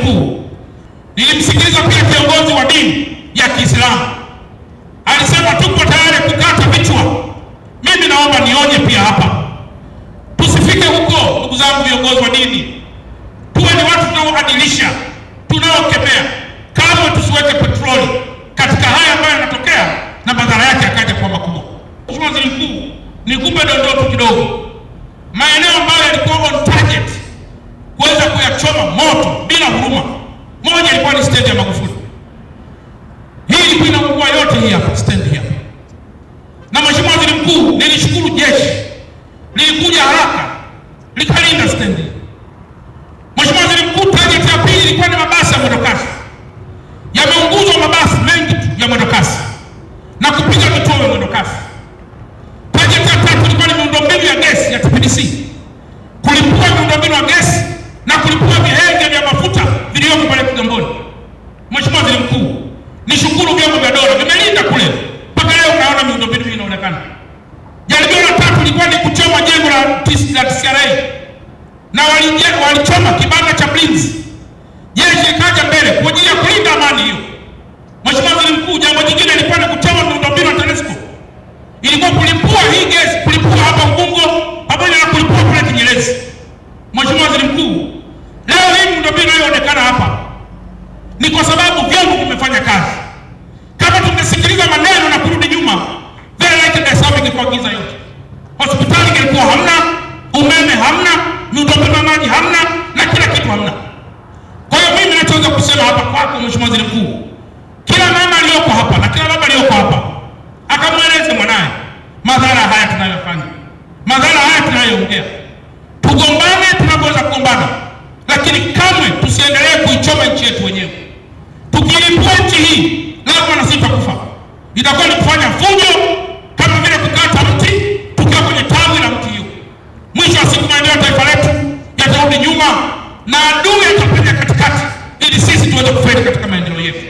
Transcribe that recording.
Mkuu, nilimsikiliza pia kiongozi wa dini ya Kiislamu. Alisema tupo tayari kukata vichwa. Mimi naomba nionye pia hapa, tusifike huko ndugu zangu viongozi wa dini. Tuwe ni watu tunaoadilisha, tunaokemea. Kama tusiweke petroli katika haya ambayo yanatokea na madhara yake yakaja kwa makubwa. Mheshimiwa Waziri Mkuu, nikupe dondoo tu kidogo. Maeneo ambayo yalikuwa on target kuweza kuyachoma moto bila huruma, moja ilikuwa ni stendi ya Magufuli. Hii ilikuwa inaungua yote hii hapa stendi hapa. Na Mheshimiwa Waziri Mkuu, nilishukuru jeshi lilikuja haraka likalinda stendi. Mheshimiwa Waziri Mkuu, target ya pili ilikuwa ni mabasi ya mwendokasi. Yameunguzwa mabasi mengi tu ya mwendokasi na kupiga vituo vya mwendokasi. Target ya tatu ilikuwa ni miundombinu ya gesi ya TPDC. Kulipua miundombinu ya gesi na kulipua vihenge vya mafuta vilivyoko pale Kigamboni. Mheshimiwa Waziri Mkuu, nishukuru vyombo vya dola vimelinda kule. Mpaka leo unaona miundombinu hii inaonekana. Jaribio la tatu lilikuwa ni kuchoma jengo la TCRA. Na walichoma kibanda cha Blinzi. Jeshi ikaja mbele kwa ajili ya kulinda amani hiyo. Mheshimiwa Waziri Mkuu, jambo jingine lilikuwa ni kuchoma miundombinu ya TANESCO. Ilikuwa kulipua hii gesi, kulipua hapa Ubungo, pamoja na kulipua kule Kinyerezi. Mheshimiwa Waziri Mkuu, leo hii miundombinu inayoonekana hapa ni kwa sababu vyombo vimefanya kazi. Kama tungesikiliza maneno na kurudi nyuma, very likely Dar es Salaam ingekuwa giza yote. Hospitali ingekuwa hamna, umeme hamna, miundombinu ya maji hamna, na kila kitu hamna. Kwa hiyo mimi ninachoweza kusema hapa kwako Mheshimiwa Waziri Mkuu, kila mama aliyoko hapa na kila baba aliyoko hapa akamweleze mwanae madhara haya tunayofanya, madhara haya tunayoongea. Tugombane tunapoweza kugombana, lakini kamwe tusiendelee kuichoma nchi yetu wenyewe. Tukilipua nchi hii, lazima na sisi tutakufa. Itakuwa ni kufanya fujo kama vile kukata mti tukiwa kwenye tawi la mti hiyo. Mwisho wa siku maendeleo ya taifa letu yatarudi nyuma na adui atapenya katikati ili sisi tuweze kufaidi katika maendeleo yetu.